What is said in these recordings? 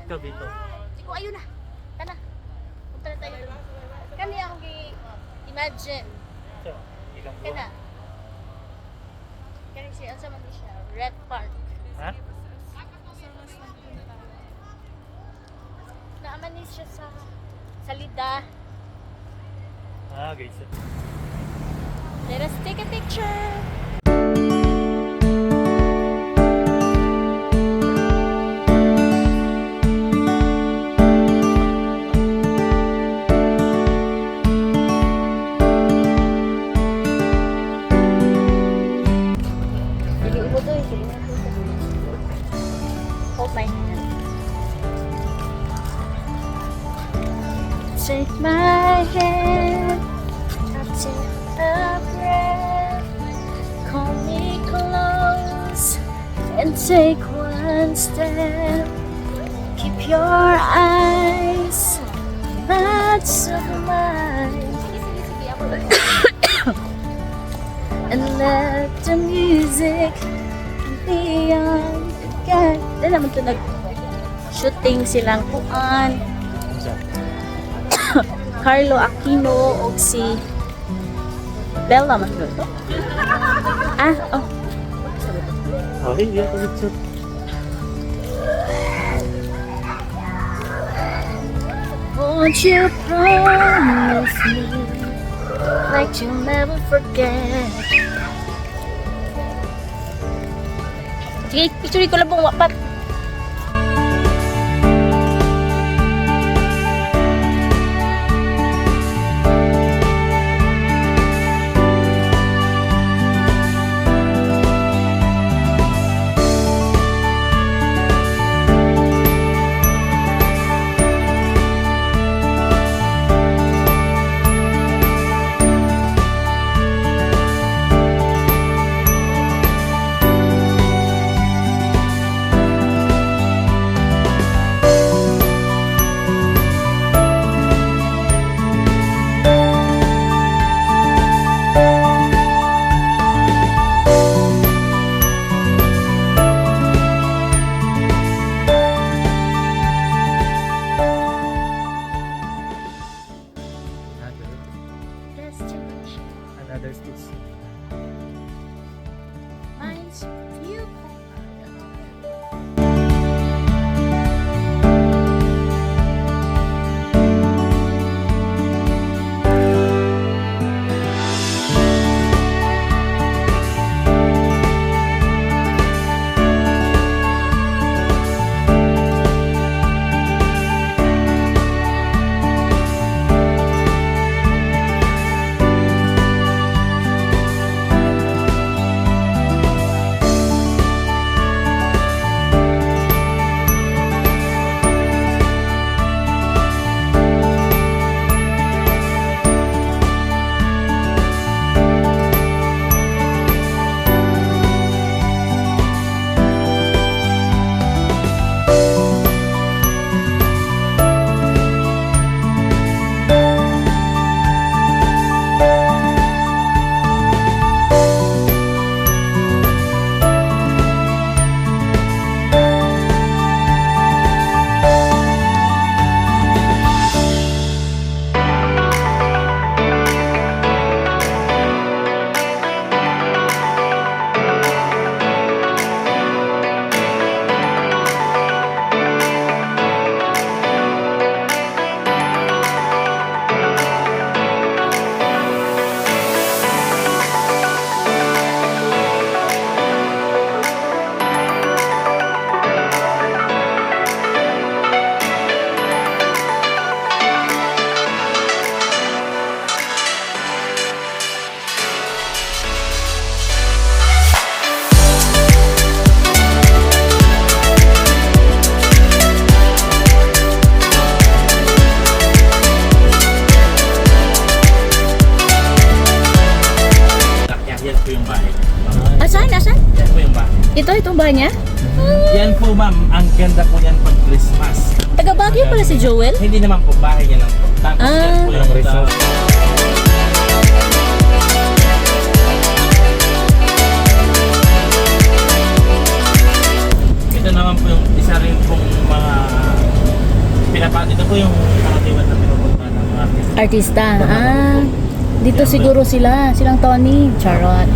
ka dito. Ikaw, ayun na. Kana. Punta na tayo. Kani akong imagine. So, ikang ko. Kana. Kani siya, asa man siya? Red Park. Ha? Naaman ni siya sa Salida. Ah, guys. Let us take a picture. Hold my hand. Take my hand. I'll take a breath. Call me close and take one step. Keep your eyes lots of mine. And let the music be on the guide. Dahil naman ito nag-shooting silang kuan. Carlo Aquino o si Bella man ito. Ah, oh. Okay, yeah, picture. Won't you promise me like you'll never forget? Sige, picture ko lang pong wapat. Another speech. Mine's you. Itong bahay niya? Yan po ma'am, ang ganda po yan pag Christmas. Taga Baguio pala si Joel? Hindi naman po, bahay niya lang po. Tapos yan po yung resort. Ito naman po yung isa rin pong mga po yung nakatiwan na pinupunta ng mga artist. Artista. Ah, dito siguro sila. Silang Tony. Charot.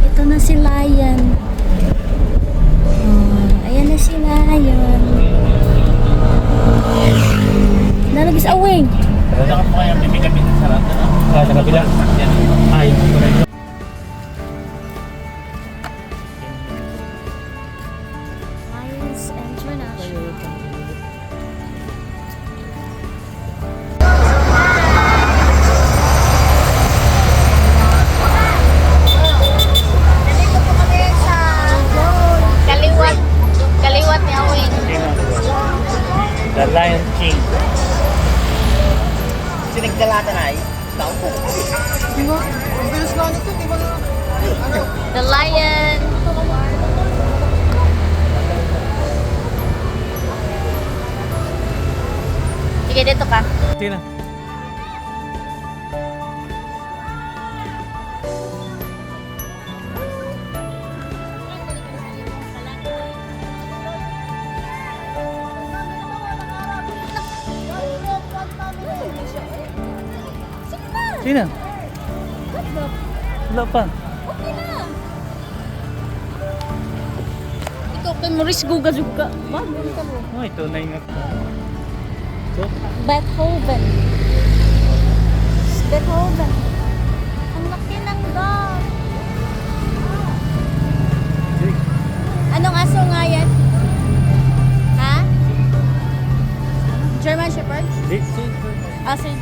Ito na si Lion. Ayan na si Lion. Nalagis awing. Talaga ka po kayang bibigyan ng sarata na. Sa kabila. Yan. Ay, correct. Lions International. Nandito po kami sa kaliwat ni Awing. The Lion King. Sinigdalata na ay. Tao po. The Lion. Sige, dito ka. Tina. Tina. Wala pa. Okay na. Ikaw kay Maurice Guga-Zuga. Ma'am, ka mo. Oh, ito na yung... So, Beethoven. Beethoven. Ang laki ng dog. Anong aso nga yan? Ha? German Shepherd? di. Ah, Saint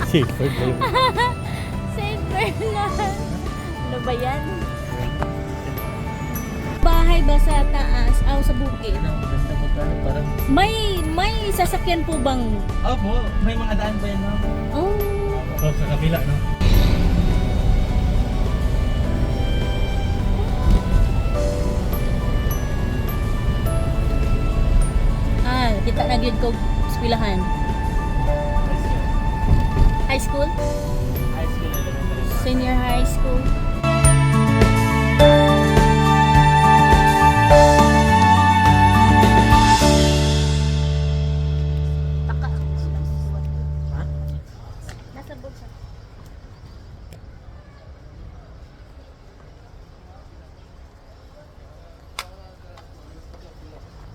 Seaford ba yun? Saint Bernard. Ano ba yan? Bahay ba sa taas? Aw, sa bukid? Maganda po tayo parang... May sasakyan po bang? Opo, may mga daan ba yan no? Oh. So, sa kabila, no? Ah, kita na gyud ko eskwelahan. High school? High school elementary. Senior high school. Taka. Ha? Nasa bulsa.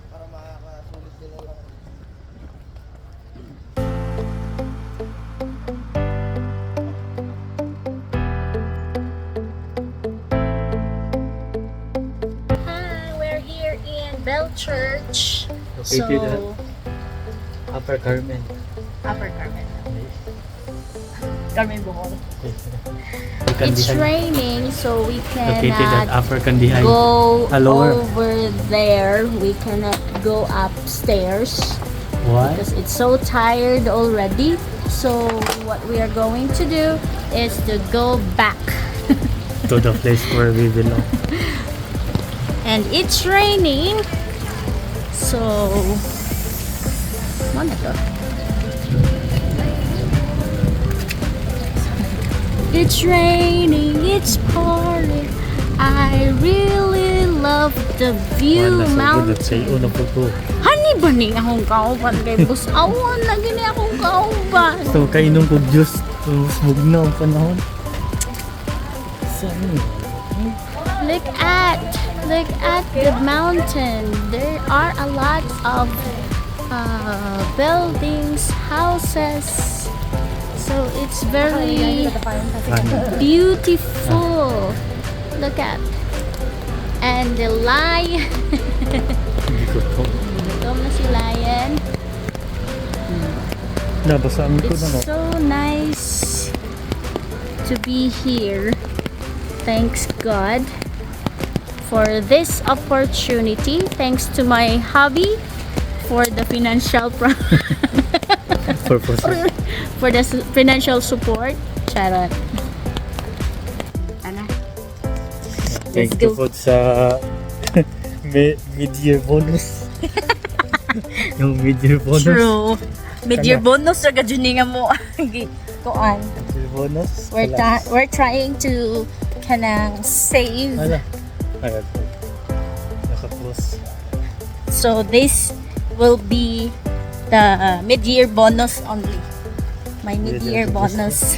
Para makakasulit nila lang. Hi, we're here in Bell Church. Located at So, Upper Carmen. Upper Carmen. Carmen Bohol. It's Candihan. raining, so we Located at cannot Upper Candihan. go Lower. over there. We cannot go upstairs Why? because it's so tired already. So what we are going to do is to go back. To the place where we belong. And it's raining. So ano to? It's raining, it's pouring. I really love of the view Wala sa mountain. uno po ko. Hani ba ni akong kauban kay boss? Awan lagi ni akong kauban. So kainom kog juice. Musmog na ang panahon. Saan? Look at the mountain. There are a lot of buildings, houses. So it's very beautiful. Look at. And the lion. Hindi ko po. Ito na si lion. Nabasaan ko It's na no. so nice to be here. Thanks God for this opportunity. Thanks to my hobby for the financial Purpose. for the financial support. Charot. Ana. Thank Let's you go. po sa mid-year bonus. Yung mid-year bonus. True. Mid-year bonus ra gadyo nga mo. Kuan. Mid-year bonus. We're trying to kanang save. Hala. Ayan po. Naka-close. So this will be the mid-year bonus only. My mid-year bonus.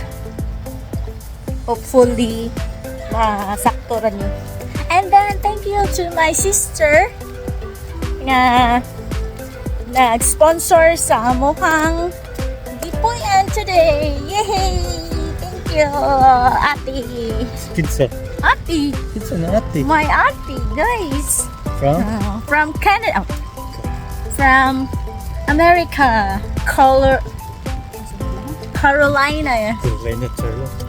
Hopefully masakto ra ni. And then thank you to my sister nga nag-sponsor sa amuhang gipuyan today. Yay! Thank you, Ate. Pizza. Ate. Pizza na ate. My ate, guys. From? From Canada. From America. Carolina. Carolina, Charlotte.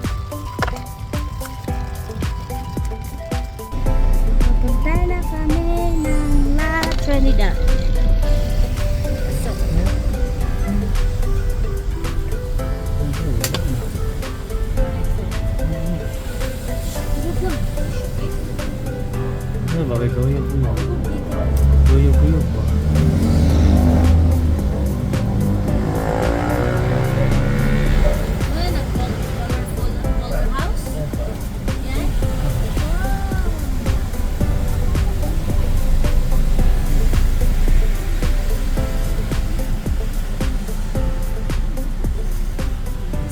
Punta na kami ng La Trinidad. Ano ba? Guyog mo. Guyog ba?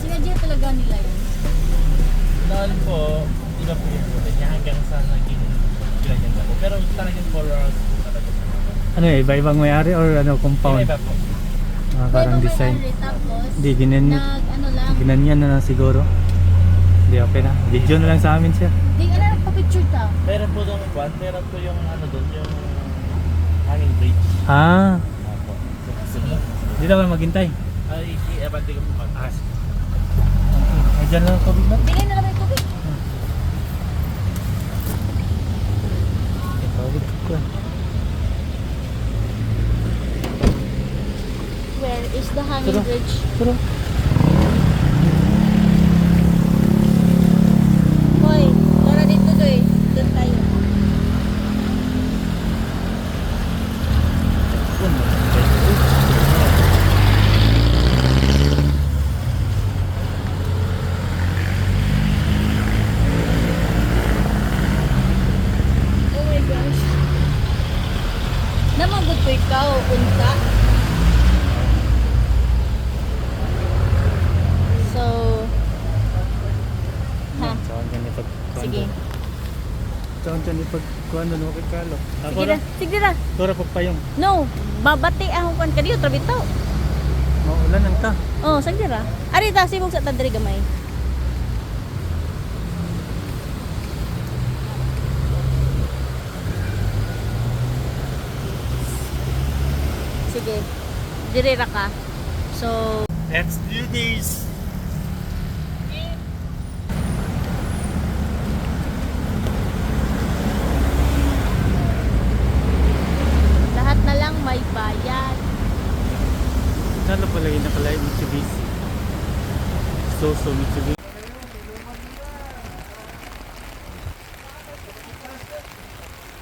Sinadya talaga nila yun. Noon po, iba po yung kulay niya hanggang sa naging ganyan na po. Pero talagang colors po talaga. Ano iba-ibang may-ari or ano, compound? Iba po. Parang design. Tapos, Hindi, ano lang. ginanyan na lang siguro. Hindi, okay na. Video na lang sa amin siya. Di ka na nagpa-picture ta. Meron po doon kwan, meron po yung ano doon, yung hanging bridge. Ah, Apo. hindi na ba maghintay? Ay, i-abante ko po pa. Ah, sige. Ay, dyan lang tubig na. Bigay na lang may tubig. Tubig ko. Where is the hanging Tara. bridge? Pero, Hoy, tara dito doy. Doon tayo. Oh my gosh. Namagod ko ikaw, unta. So, Ha? saan dyan ipagkuhan Sige. doon? Saan dyan ipagkuhan doon? Okay, Carlo. Ako Sige na. na, sige na. Tora pagpayong. No, babati ang kwan kaniyo trabitaw. Maulan ang ta. Oh, sige ra. Ari ta sibog sa tadri gamay. Sige. Dire ra ka. So, Let's do this! lahat na lang may bayad. Lalo pala yung nakalay Mitsubishi. So Mitsubishi.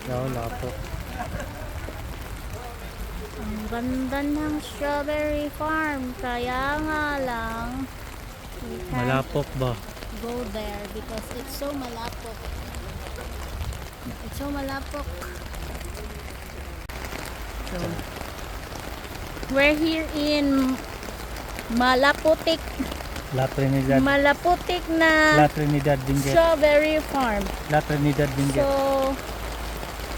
Wala po. Ang ganda ng strawberry farm. Kaya nga lang, we can't Malapok ba? go there because it's so malapok. It's so malapok. So, we're here in Malaputik. La Trinidad. Malaputik La na Trinidad Benguet. strawberry farm. La Trinidad Benguet. So,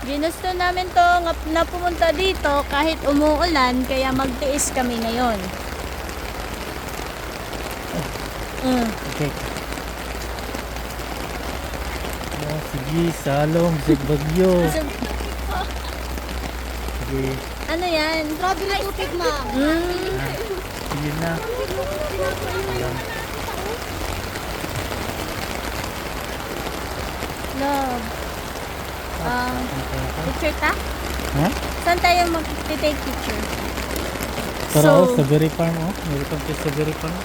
ginusto namin to na pumunta dito kahit umuulan, kaya magtiis kami ngayon. Okay. Oh, sige, salong, sig bagyo. So, Sige, ano yan? Strawberry putik, ma'am. sige na. Ayan. Love. Picture ta? Ha? Saan tayo mag-take picture? Tara, So- oh, strawberry farm, oh. Welcome to strawberry farm.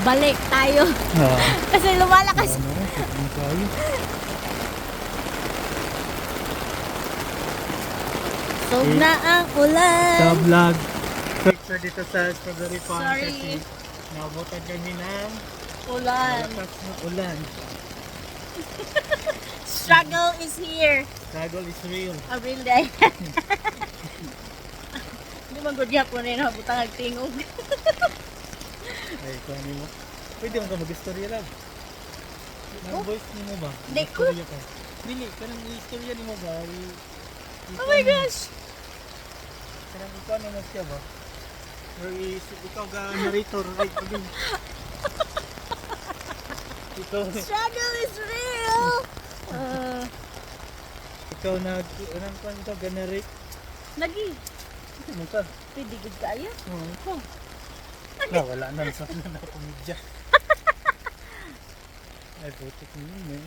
Balik tayo. Ah, Kasi lumalakas. ano, sige tayo. So na ang ulan. Sa vlog. Picture dito sa strawberry farm Sorry. kasi nabutan kami ng Ulan. malakas na ulan. Struggle is here. Struggle is real. A real day. Hindi man good yapon rin ako butang tingog. Ay, kung ano mo. Pwede mo ka mag-istorya lang. Nang voice mo ba? Hindi ko. Mag-istorya ka. Dili, kanang istorya ni mo ba? Oh my gosh. Kanang ikaw na siya ba? Or ikaw ka narrator. Ay, pwede. Ikaw, Struggle is real. ikaw anong kwan ka ganarate? Lagi. Ano ka? Pwede good kaya. Oh. Wala na sa na komedya. Ay, putik mo yun eh.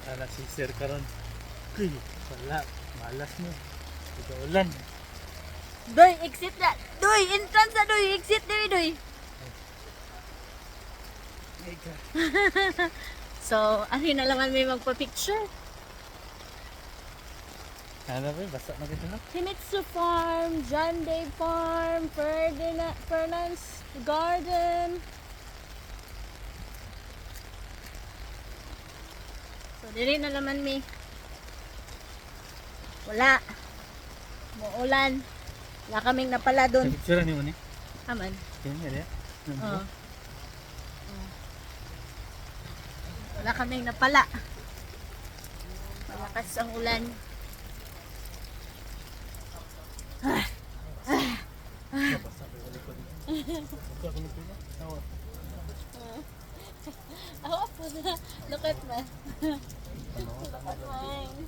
Ala si Sir karon. Kuy, wala. Malas mo. Ikaw ulan. Doy, exit na. Doy, entrance na doy. Exit na doy. So, ano na naman may magpa-picture? Ano ba? Basta na kita na. Himitsu Farm, John Day Farm, Fernand's Garden. So, dili na naman may wala. Muulan. Wala kaming napala Sa doon. picture ni mo ni. Aman. Yan yan. Oo. Wala kaming napala. Malakas ang ulan. Ako po na. Look at me. Look at mine.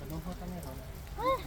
Ano ho kami ron? Ah,